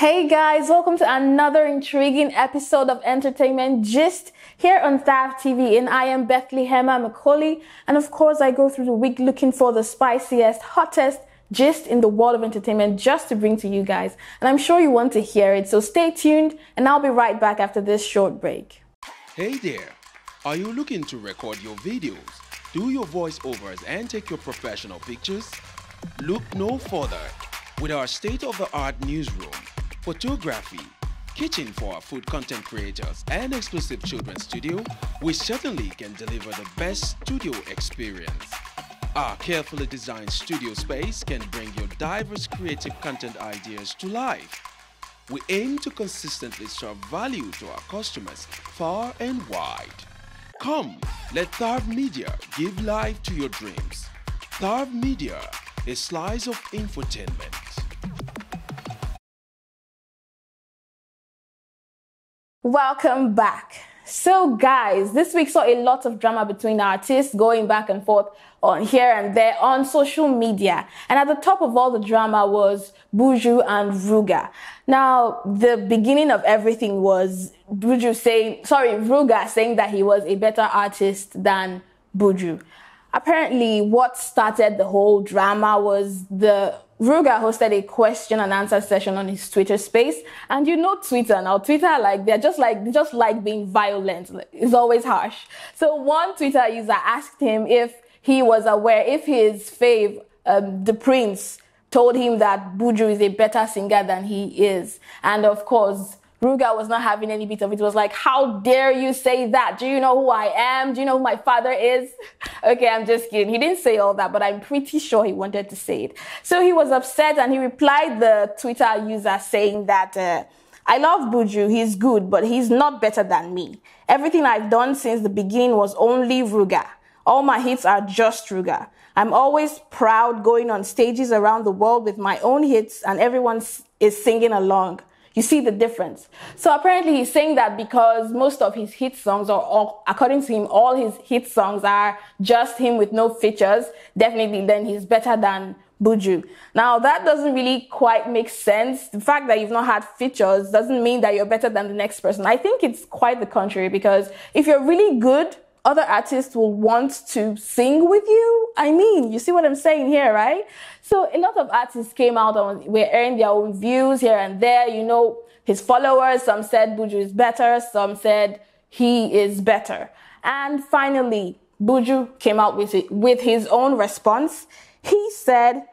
Hey guys, welcome to another intriguing episode of Entertainment Gist here on Thav TV, and I am Bethlehem Macaulay, and of course I go through the week looking for the spiciest, hottest gist in the world of entertainment just to bring to you guys, and I'm sure you want to hear it, so stay tuned and I'll be right back after this short break. Hey there, are you looking to record your videos, do your voiceovers and take your professional pictures? Look no further. With our state-of-the-art newsroom, photography, kitchen for our food content creators, and exclusive children's studio, we certainly can deliver the best studio experience. Our carefully designed studio space can bring your diverse creative content ideas to life. We aim to consistently serve value to our customers far and wide. Come, let Thav Media give life to your dreams. Thav Media, a slice of infotainment. Welcome back. So guys, this week saw a lot of drama between artists going back and forth on here and there on social media. And at the top of all the drama was Buju and Ruga. Now, the beginning of everything was Ruga saying that he was a better artist than Buju. Apparently, what started the whole drama was Ruga hosted a question and answer session on his Twitter space. And you know Twitter now. Twitter, they just like being violent. It's always harsh. So one Twitter user asked him if he was aware, if his fave, the Prince, told him that Buju is a better singer than he is. And of course, Ruga was not having any bit of it. It was like, how dare you say that? Do you know who I am? Do you know who my father is? Okay, I'm just kidding. He didn't say all that, but I'm pretty sure he wanted to say it. So he was upset and he replied the Twitter user saying that, I love Buju, he's good, but he's not better than me. Everything I've done since the beginning was only Ruga. All my hits are just Ruga. I'm always proud going on stages around the world with my own hits and everyone is singing along. You see the difference. So apparently he's saying that because most of his hit songs, according to him, all his hit songs are just him with no features, definitely then he's better than Buju. Now that doesn't really quite make sense. The fact that you've not had features doesn't mean that you're better than the next person. I think it's quite the contrary, because if you're really good, other artists will want to sing with you. I mean, you see what I'm saying here, right? So a lot of artists came out and were airing their own views here and there. You know, his followers, some said Buju is better, some said he is better. And finally, Buju came out with his own response. He said,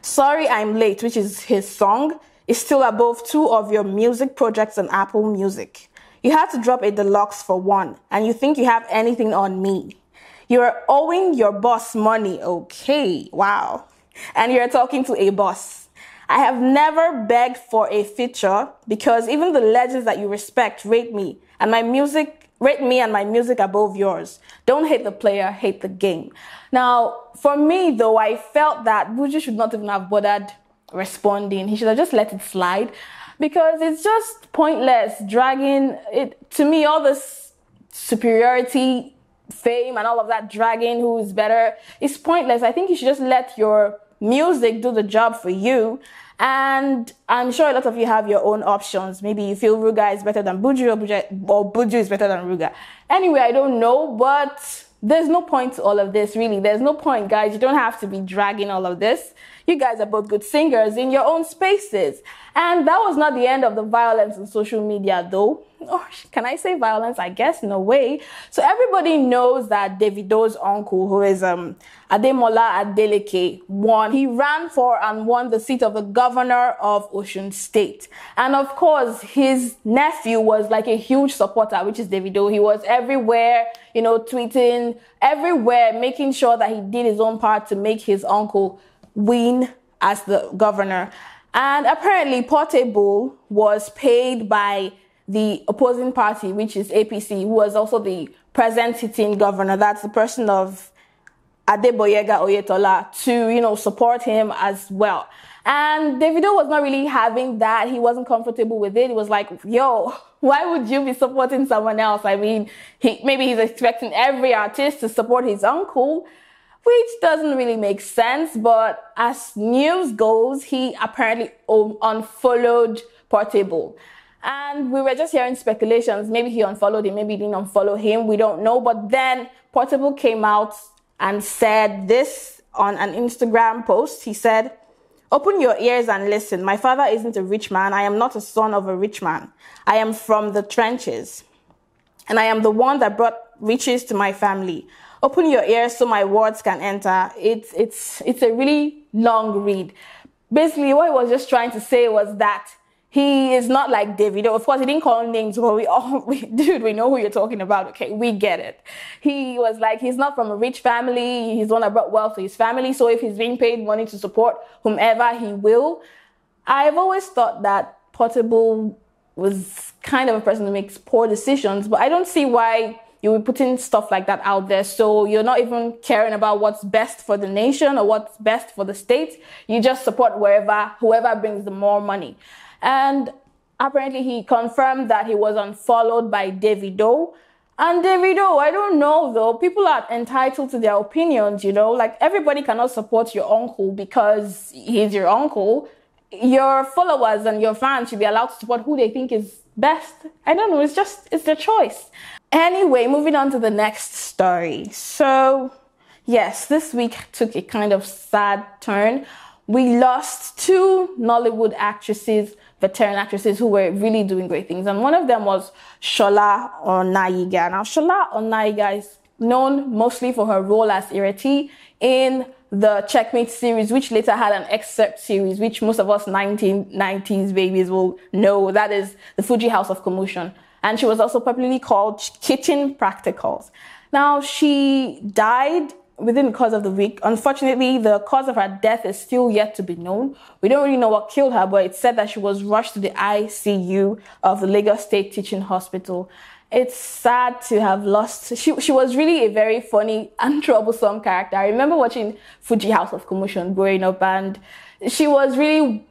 "Sorry I'm Late," which is his song, is still above 2 of your music projects on Apple Music. You had to drop a deluxe for 1, and you think you have anything on me. You're owing your boss money, okay, wow. And you're talking to a boss. I have never begged for a feature because even the legends that you respect rate me and my music above yours. Don't hate the player, hate the game. Now, for me though, I felt that Buju should not even have bothered responding. He should have just let it slide, because it's just pointless dragging it. To me, all this superiority, fame, and all of that dragging who is better is pointless. I think you should just let your music do the job for you. And I'm sure a lot of you have your own options. Maybe you feel Ruga is better than Buju, or Buju is better than Ruga. Anyway, I don't know, but there's no point to all of this, really. There's no point, guys. You don't have to be dragging all of this. You guys are both good singers in your own spaces. And that was not the end of the violence on social media, though. Or can I say violence? I guess in a way. So everybody knows that Davido's uncle, who is Ademola Adeleke, won. He ran for and won the seat of the governor of Osun State. And of course, his nephew was like a huge supporter, which is Davido. He was everywhere, you know, tweeting, everywhere, making sure that he did his own part to make his uncle win as the governor. And apparently Portable was paid by the opposing party, which is APC, who was also the present sitting governor. That's the person of Adeboyega Oyetola, to, you know, support him as well. And Davido was not really having that. He wasn't comfortable with it. He was like, yo, why would you be supporting someone else? I mean, maybe he's expecting every artist to support his uncle. which doesn't really make sense. But as news goes, he apparently unfollowed Portable. And we were just hearing speculations. Maybe he unfollowed him, maybe he didn't unfollow him. We don't know. But then Portable came out and said this on an Instagram post. He said, "Open your ears and listen. My father isn't a rich man. I am not a son of a rich man. I am from the trenches. And I am the one that brought riches to my family. Open your ears so my words can enter." It's a really long read. Basically, what he was just trying to say was that he is not like Davido. Of course, he didn't call names, but dude, we know who you're talking about, okay? We get it. He was like, he's not from a rich family. He's the one that brought wealth to his family. So if he's being paid money to support whomever, he will. I've always thought that Portable was kind of a person who makes poor decisions, but I don't see why you would be putting stuff like that out there. So you're not even caring about what's best for the nation or what's best for the state. You just support whoever brings the more money. And apparently he confirmed that he was unfollowed by Davido. And Davido, I don't know though, people are entitled to their opinions, you know, like everybody cannot support your uncle because he's your uncle. Your followers and your fans should be allowed to support who they think is best. I don't know, it's their choice. Anyway, moving on to the next story. So yes, this week took a kind of sad turn. We lost two Nollywood actresses, veteran actresses who were really doing great things. And one of them was Shola Onaiga. Now, Shola Onaiga is known mostly for her role as Ireti in the Checkmate series, which later had an excerpt series, which most of us 1990s babies will know. That is the Fuji House of Commotion. And she was also popularly called Kitchen Practicals. Now, she died within the course of the week. Unfortunately, the cause of her death is still yet to be known. We don't really know what killed her, but it's said that she was rushed to the ICU of the Lagos State Teaching Hospital. It's sad to have lost. She was really a very funny and troublesome character. I remember watching Fuji House of Commotion growing up, and she was really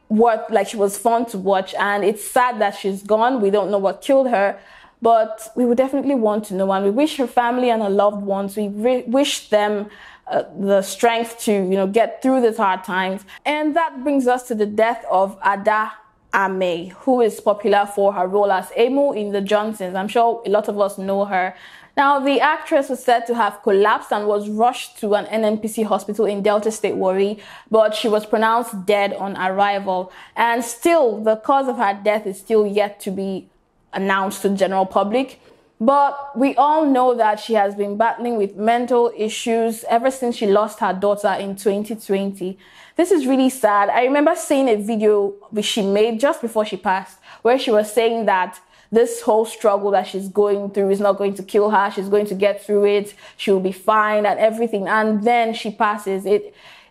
she was fun to watch. And it's sad that she's gone. We don't know what killed her, but we would definitely want to know. And we wish her family and her loved ones, we wish them the strength to, you know, get through these hard times. And that brings us to the death of Ada Ame, who is popular for her role as Emu in The Johnsons. I'm sure a lot of us know her. Now, the actress was said to have collapsed and was rushed to an NNPC hospital in Delta State, Warri, but she was pronounced dead on arrival. And still, the cause of her death is still yet to be announced to the general public. But we all know that she has been battling with mental issues ever since she lost her daughter in 2020. This is really sad. I remember seeing a video which she made just before she passed, where she was saying that this whole struggle that she's going through is not going to kill her. She's going to get through it. She'll be fine and everything. And then she passes.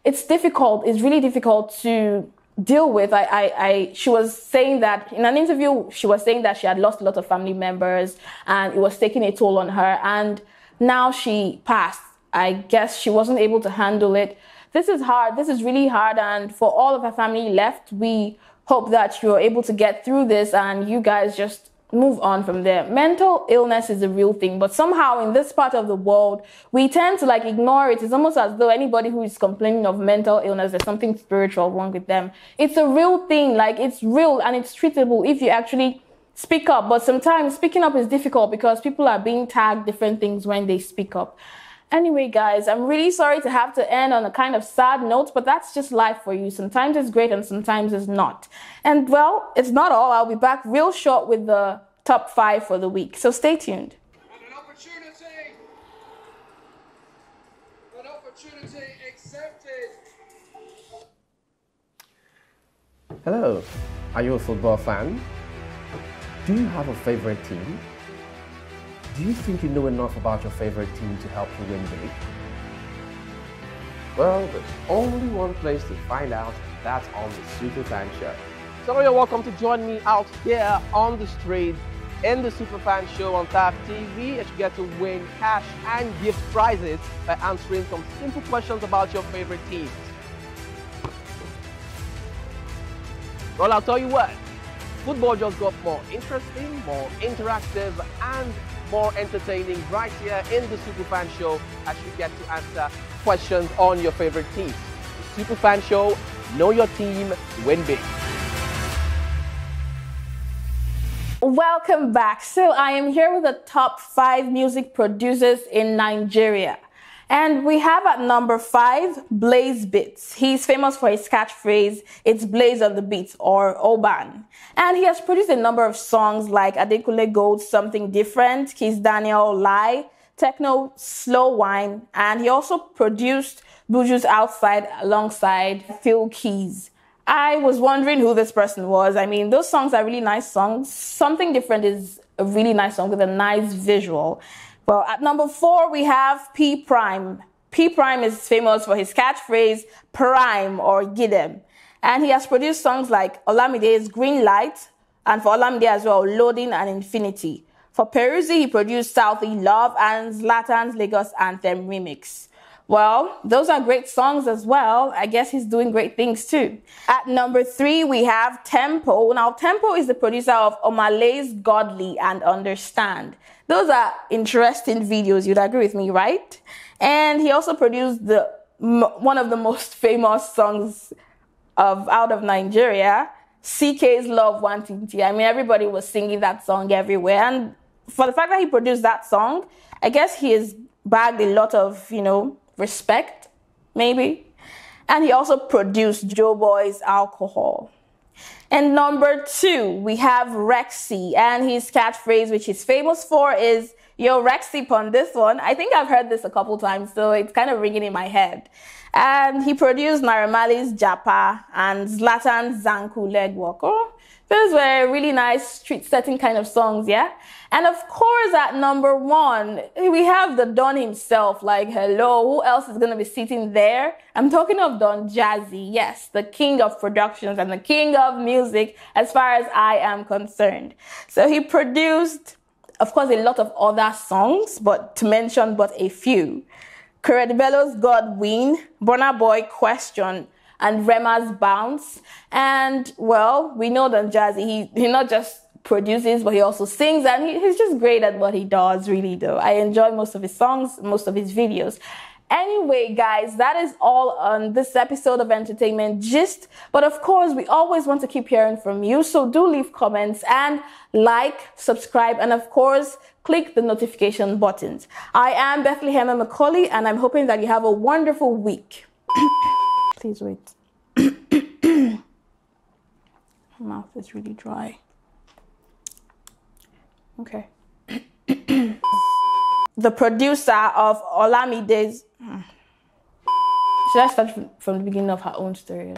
It's difficult. It's really difficult to deal with. She was saying that in an interview, she was saying that she had lost a lot of family members and it was taking a toll on her. And now she passed. I guess she wasn't able to handle it. This is hard. This is really hard. And for all of her family left, we hope that you're able to get through this and you guys just move on from there. Mental illness is a real thing, but somehow in this part of the world, we tend to ignore it. It's almost as though anybody who is complaining of mental illness, there's something spiritual wrong with them. It's a real thing. It's real and it's treatable if you actually speak up. But sometimes speaking up is difficult because people are being tagged different things when they speak up. Anyway, guys, I'm really sorry to have to end on a kind of sad note, but that's just life for you. Sometimes it's great and sometimes it's not. And well, it's not all. I'll be back real short with the top 5 for the week. So stay tuned. An opportunity accepted. Hello, are you a football fan? Do you have a favorite team? Do you think you know enough about your favorite team to help you win big? Well, there's only one place to find out, and that's on the Superfan Show. So you're welcome to join me out here on the street in the Superfan Show on Thav TV, as you get to win cash and gift prizes by answering some simple questions about your favorite teams. Well, I'll tell you what, Football just got more interesting, more interactive, and more entertaining right here in the Superfan Show as you get to answer questions on your favorite teams. The Superfan Show, know your team, win big. Welcome back. So I am here with the top 5 music producers in Nigeria. And we have at number 5, Blaze Beats. He's famous for his catchphrase, "It's Blaze on the beat," or Oban. And he has produced a number of songs like Adekunle Gold's Something Different, Kiss Daniel Lie, Techno Slow Wine, and he also produced Buju's Outside alongside Phil Keys. I was wondering who this person was. I mean, those songs are really nice songs. Something Different is a really nice song with a nice visual. Well, at number 4, we have P Prime. P Prime is famous for his catchphrase, Prime or Gidem. And he has produced songs like Olamide's Green Light, and for Olamide as well, Loading and Infinity. For Peruzzi, he produced Southie Love and Zlatan's Lagos Anthem remix. Well, those are great songs as well. I guess he's doing great things too. At number 3, we have Tempo. Now, Tempo is the producer of Omalay's Godly and Understand. Those are interesting videos. You'd agree with me, right? And he also produced one of the most famous songs out of Nigeria, CK's Love Wantinti. I mean, everybody was singing that song everywhere. And for the fact that he produced that song, I guess he has bagged a lot of, respect, maybe. And he also produced Joe Boy's Alcohol. And number 2, we have Rexy, and his catchphrase, which he's famous for, is "Yo, Rexy on this one." I think I've heard this a couple times, so it's kind of ringing in my head. And he produced Naira Marley's Japa and Zlatan's Zanku Legwork. Oh, those were really nice street setting kind of songs, yeah? And of course, at number 1, we have the Don himself. Like, hello, who else is going to be sitting there? I'm talking of Don Jazzy, yes, the king of productions and the king of music as far as I am concerned. So he produced, of course, a lot of other songs, but to mention but a few. Curedibelo's God Win, Burna Boy Question, and Rema's Bounce. And, well, we know Don Jazzy, he not just produces, but he also sings, and he's just great at what he does, really, though. I enjoy most of his songs, most of his videos. Anyway, guys, that is all on this episode of Entertainment Gist. But of course, we always want to keep hearing from you, so do leave comments and like, subscribe, and of course, click the notification buttons. I am Bethlehem Macaulay, and I'm hoping that you have a wonderful week. Please wait. My mouth is really dry. Okay. The producer of Olamide's... Should I start from the beginning of her own story?